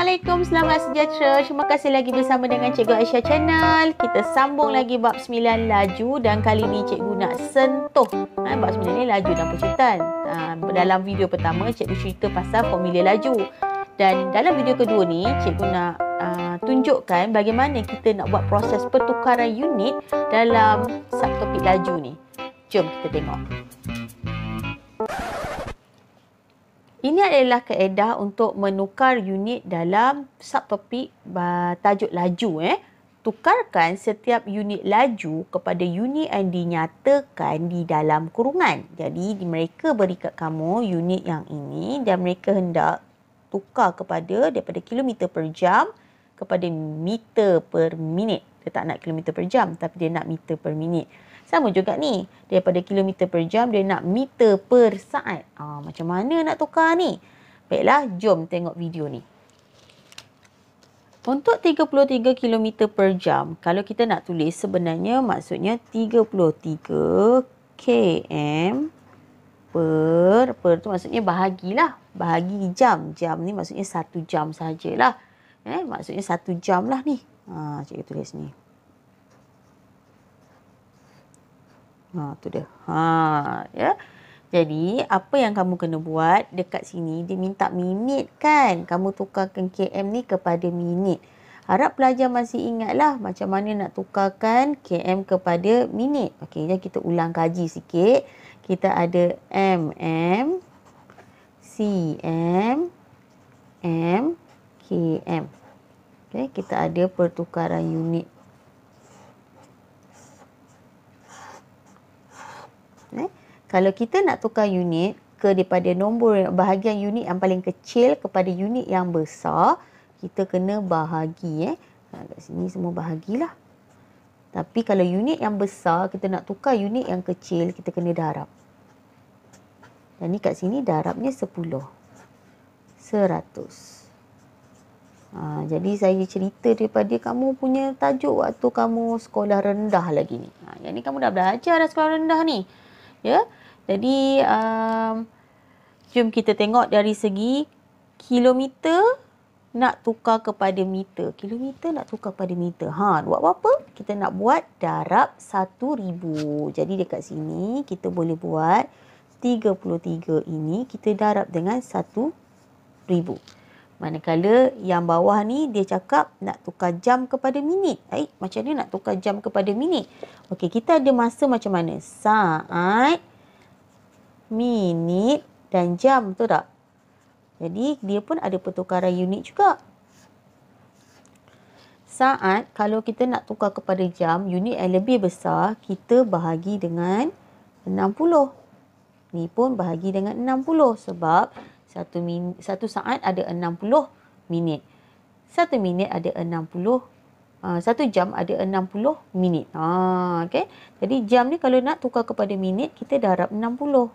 Assalamualaikum, selamat sejahtera. Terima kasih lagi bersama dengan Cikgu Aisyah Channel. Kita sambung lagi bab 9 laju dan kali ni cikgu nak sentuh bab 9 ni laju dan perciutan. Dalam video pertama cikgu cerita pasal formula laju. Dan dalam video kedua ni cikgu nak tunjukkan bagaimana kita nak buat proses pertukaran unit dalam subtopik laju ni. Jom kita tengok. Ini adalah kaedah untuk menukar unit dalam subtopik tajuk laju. Tukarkan setiap unit laju kepada unit yang dinyatakan di dalam kurungan. Jadi mereka beri kat kamu unit yang ini dan mereka hendak tukar daripada kilometer per jam kepada meter per minit. Dia tak nak kilometer per jam tapi dia nak meter per minit. Sama juga ni, daripada kilometer per jam dia nak meter per saat. Macam mana nak tukar ni? Baiklah, jom tengok video ni. Untuk 33 km per jam, kalau kita nak tulis sebenarnya maksudnya 33 km per tu maksudnya bahagilah. Bahagi jam. Jam ni maksudnya 1 jam sajalah. Maksudnya 1 jam lah ni. Cikgu tulis ni. Tu dia. Ya. Jadi, apa yang kamu kena buat dekat sini, dia minta minit kan. Kamu tukarkan km ni kepada minit. Harap pelajar masih ingatlah macam mana nak tukarkan km kepada minit. Okey, jadi kita ulang kaji sikit. Kita ada mm, cm, m, km. Okey, kita ada pertukaran unit. Kalau kita nak tukar unit daripada nombor bahagian unit yang paling kecil kepada unit yang besar, kita kena bahagi. Kat sini semua bahagilah. Tapi kalau unit yang besar, kita nak tukar unit yang kecil, kita kena darab. Dan ni kat sini darabnya 10. 100. Jadi saya cerita daripada kamu punya tajuk waktu kamu sekolah rendah lagi ni. Yang ni kamu dah belajar dah sekolah rendah ni. Ya. Jadi jom kita tengok dari segi kilometer nak tukar kepada meter. Kilometer nak tukar kepada meter. Buat apa? Kita nak buat darab 1000. Jadi dekat sini kita boleh buat 33 ini kita darab dengan 1000. Manakala yang bawah ni dia cakap nak tukar jam kepada minit. Macam mana nak tukar jam kepada minit? Okey, kita ada masa macam mana? Saat, minit dan jam, betul tak? Jadi dia pun ada pertukaran unit juga. Saat, kalau kita nak tukar kepada jam, unit yang lebih besar, kita bahagi dengan 60. Ni pun bahagi dengan 60 sebab satu saat ada 60 minit. 1 minit ada 60. 1 jam ada 60 minit. Okay. Jadi jam ni kalau nak tukar kepada minit, kita darab 60.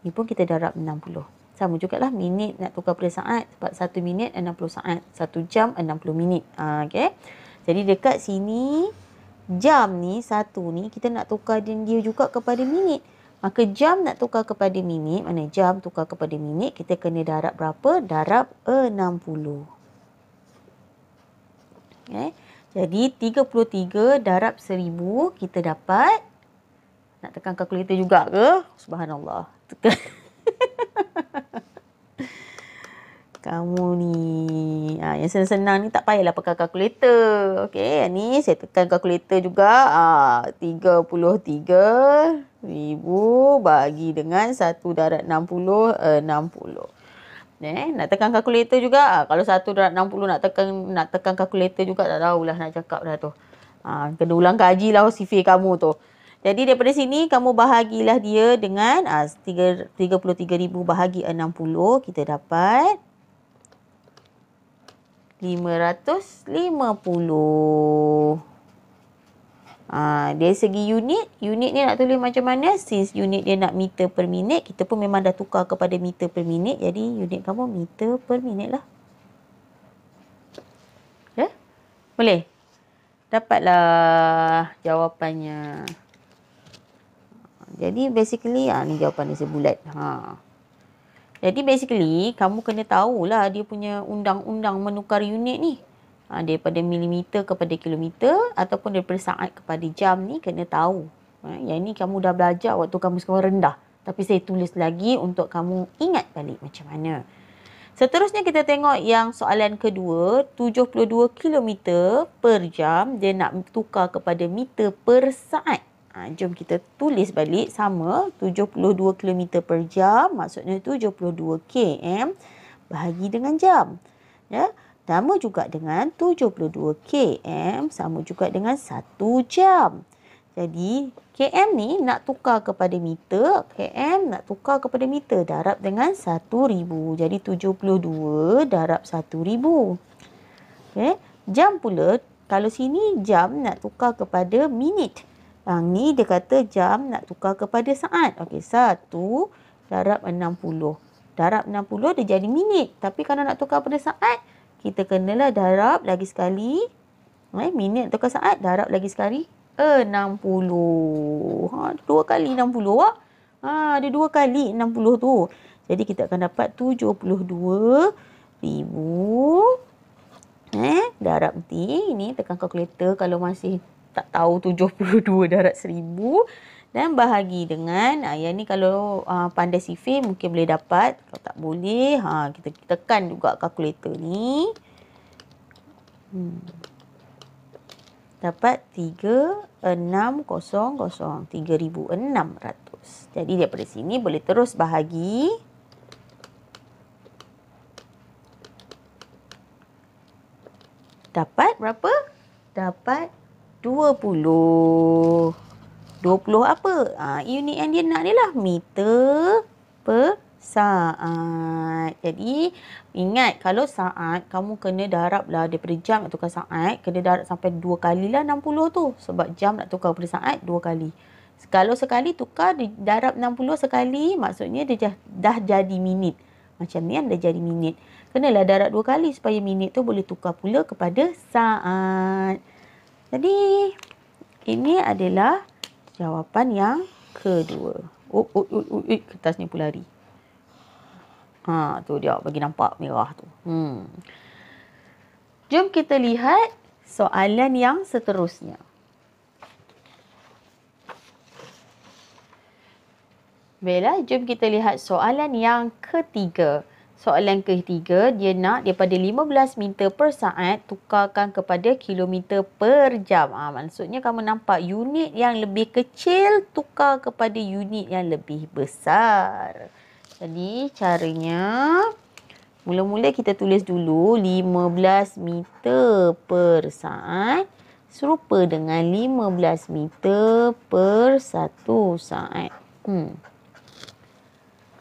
Ni pun kita darab 60. Sama jugalah minit nak tukar pada saat. Sebab 1 minit 60 saat. 1 jam 60 minit. Okay. Jadi dekat sini, jam ni, satu ni, kita nak tukar dia juga kepada minit. Maka jam nak tukar kepada minit. Mana jam tukar kepada minit, kita kena darab berapa? Darab 60. Okay. Jadi 33 darab 1000 kita dapat. Nak tekan kalkulator juga ke? Subhanallah. Tekan. Kamu ni. Yang senang-senang ni tak payahlah pakai kalkulator. Okey, ni saya tekan kalkulator juga. 33,000 bagi dengan 1 darab 60, 60. Nak tekan kalkulator juga. Kalau 1 darab 60 nak tekan kalkulator juga, tak tahulah nak cakap dah tu. Kena ulang kaji lah CV kamu tu. Jadi daripada sini kamu bahagilah dia dengan 33,000 bahagi 60, kita dapat 550. Dari segi unit ni nak tulis macam mana? Since unit dia nak meter per minit, kita pun memang dah tukar kepada meter per minit. Jadi unit kamu meter per minit lah. Ya? Boleh? Dapatlah jawapannya. Jadi basically ni jawapan dia sebulat. Jadi basically, kamu kena tahulah dia punya undang-undang menukar unit ni. Daripada milimeter kepada kilometer ataupun daripada saat kepada jam ni kena tahu. Yang ni kamu dah belajar waktu kamu sekolah rendah. Tapi saya tulis lagi untuk kamu ingat balik macam mana. Seterusnya kita tengok yang soalan kedua, 72 kilometer per jam. Dia nak tukar kepada meter per saat. Jom kita tulis balik sama 72 km per jam maksudnya 72 km bahagi dengan jam. Ya, sama juga dengan 72 km sama juga dengan 1 jam. Jadi km ni nak tukar kepada meter, km nak tukar kepada meter darab dengan 1000. Jadi 72 darab 1000. Okey, jam pula kalau sini jam nak tukar kepada minit. Yang ni dia kata jam nak tukar kepada saat. Okey, 1 darab 60. Darab 60 dia jadi minit. Tapi kalau nak tukar pada saat, kita kenalah darab lagi sekali. Minit tukar saat, darab lagi sekali 60. Dua kali 60. Ada 2 kali 60 tu. Jadi kita akan dapat 72,000. Darab nanti. Ini tekan kalkulator kalau masih tak tahu 72 darab 1000 dan bahagi dengan yang ni kalau pandai sifir mungkin boleh dapat, kalau tak boleh kita tekan juga kalkulator ni. Dapat 3600, 3600. Jadi daripada sini boleh terus bahagi. Dapat berapa? Dapat 20. 20 apa? Unit yang dia nak ni lah meter per saat. Jadi ingat kalau saat kamu kena darab lah daripada jam nak tukar saat, kena darab sampai 2 kali lah 60 tu. Sebab jam nak tukar pada saat 2 kali. Kalau sekali tukar darab 60 sekali, maksudnya dia dah jadi minit. Macam ni kan dah jadi minit. Kenalah darab 2 kali supaya minit tu boleh tukar pula kepada saat. Jadi, ini adalah jawapan yang kedua. Kertas ni pun lari. Tu dia bagi nampak merah tu. Jom kita lihat soalan yang seterusnya. Baiklah, jom kita lihat soalan yang ketiga. Soalan ketiga, dia nak daripada 15 meter per saat tukarkan kepada kilometer per jam. Maksudnya kamu nampak unit yang lebih kecil tukar kepada unit yang lebih besar. Jadi caranya, mula-mula kita tulis dulu 15 meter per saat serupa dengan 15 meter per 1 saat.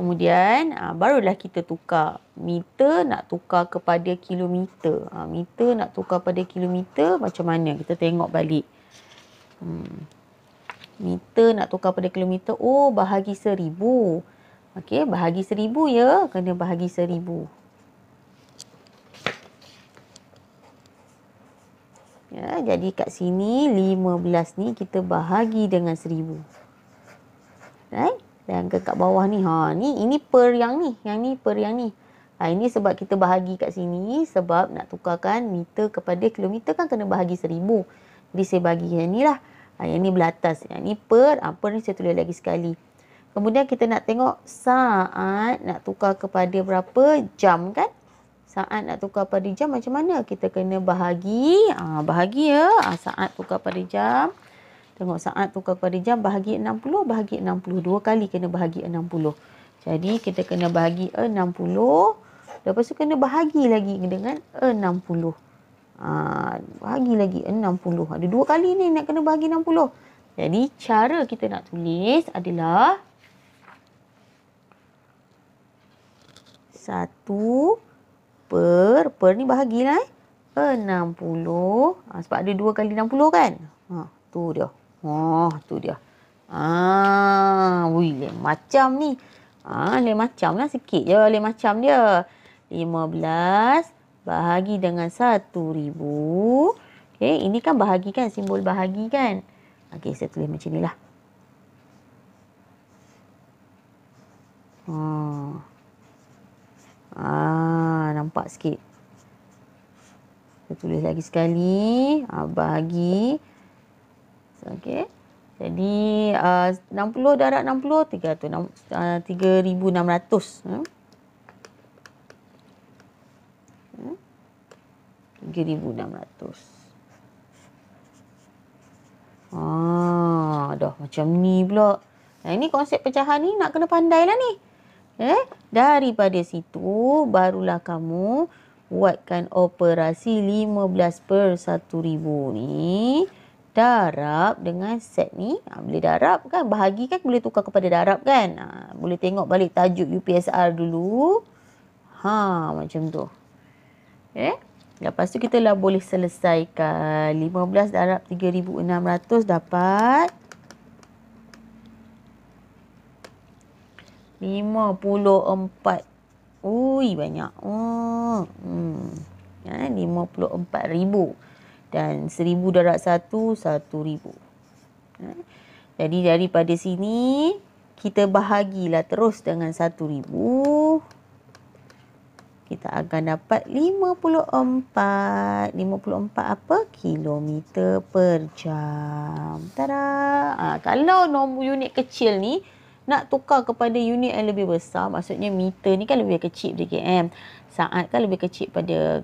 Kemudian barulah kita tukar. Meter nak tukar kepada kilometer. Meter nak tukar pada kilometer macam mana? Kita tengok balik. Meter nak tukar pada kilometer. Bahagi 1000. Okey, bahagi 1000 ya. Kena bahagi 1000. Ya, jadi kat sini 15 ni kita bahagi dengan 1000. Right? Dan kat bawah ni, ini per yang ni. Yang ni per yang ni. Ini sebab kita bahagi kat sini. Sebab nak tukarkan meter kepada kilometer kan kena bahagi 1000. Jadi saya bagi yang ni lah. Yang ni belah atas. Yang ni per. Per ni saya tulis lagi sekali. Kemudian kita nak tengok saat nak tukar kepada berapa jam kan. Saat nak tukar pada jam macam mana? Kita kena bahagi. Bahagi ya. Saat tukar pada jam. Tengok saat tukar kepada jam bahagi 60, bahagi 60. 2 kali kena bahagi 60. Jadi kita kena bahagi 60. Lepas tu kena bahagi lagi dengan 60. Bahagi lagi 60. Ada 2 kali ni nak kena bahagi 60. Jadi cara kita nak tulis adalah 1 per ni bahagilah 60. Sebab ada 2 kali 60 kan. Tu dia. Tu dia. Lain macam ni. Lain macam lah sikit je. Lain macam dia. 15 bahagi dengan 1000. Okay, ini kan bahagi kan. Simbol bahagi kan. Okay, saya tulis macam ni lah. Nampak sikit. Kita tulis lagi sekali. Bahagi. Okey. Jadi 60 darab 60 3,600. 3,600. Dah macam ni pula. Ini konsep pecahan ni nak kena pandai lah ni. Daripada situ barulah kamu buatkan operasi 15/1000 ni. Darab dengan set ni. Boleh darab kan. Bahagi kan boleh tukar kepada darab kan. Boleh tengok balik tajuk UPSR dulu. Macam tu. Lepas tu kita lah boleh selesaikan. 15 darab 3,600 dapat 54. Ui, banyak. 54,000. Dan 1,000 darab 1, 1,000. Jadi daripada sini kita bahagilah terus dengan 1,000. Kita akan dapat 54. 54 apa? Kilometer per jam. Tada! Kalau nombor unit kecil ni nak tukar kepada unit yang lebih besar, maksudnya meter ni kan lebih kecil dari km. Saat kan lebih kecil pada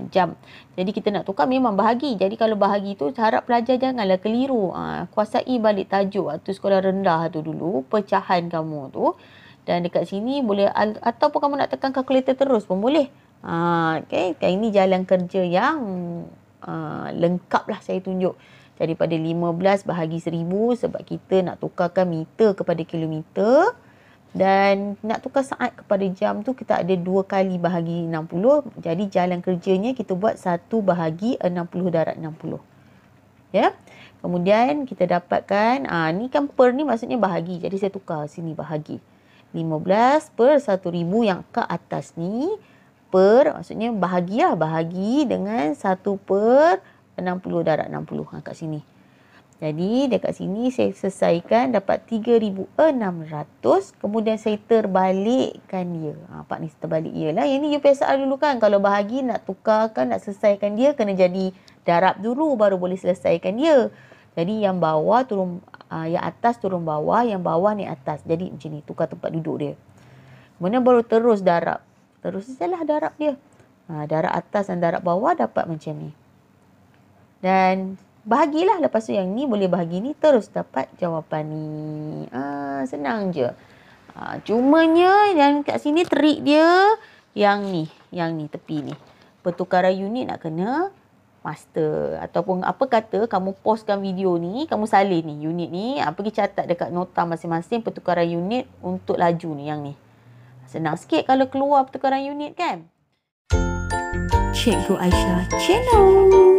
jam. Jadi kita nak tukar memang bahagi. Jadi kalau bahagi tu harap pelajar janganlah keliru. Kuasai balik tajuk waktu sekolah rendah tu dulu, pecahan kamu tu. Dan dekat sini boleh, ataupun kamu nak tekan kalkulator terus pun boleh. Okay. Ini jalan kerja yang lengkap lah saya tunjuk. Daripada 15 bahagi 1,000 sebab kita nak tukarkan meter kepada kilometer. Dan nak tukar saat kepada jam tu kita ada 2 kali bahagi 60. Jadi jalan kerjanya kita buat 1 bahagi 60 darab 60. Ya. Kemudian kita dapatkan, ni kan per ni maksudnya bahagi. Jadi saya tukar sini bahagi. 15/1000 yang ke atas ni per, maksudnya bahagilah, bahagi dengan 1/60 darab 60 kat sini. Jadi dekat sini saya selesaikan dapat 3,600. Kemudian saya terbalikkan dia. Nampak ni terbalik dia lah. Yang ni UPSR dulu kan. Kalau bahagi nak tukarkan, nak selesaikan dia kena jadi darab dulu baru boleh selesaikan dia. Jadi yang bawah turun, yang atas turun bawah, yang bawah ni atas. Jadi macam ni, tukar tempat duduk dia. Kemudian baru terus darab. Terus sajalah darab dia. Darab atas dan darab bawah dapat macam ni. Dan bahagilah, lepas tu yang ni boleh bahagi ni, terus dapat jawapan ni. Senang je. Cumanya yang kat sini trik dia yang ni tepi ni. Pertukaran unit nak kena master. Ataupun apa kata kamu postkan video ni, kamu salin ni unit ni, pergi catat dekat nota masing-masing pertukaran unit untuk laju ni yang ni. Senang sikit kalau keluar pertukaran unit kan. Cikgu Aisyah Channel.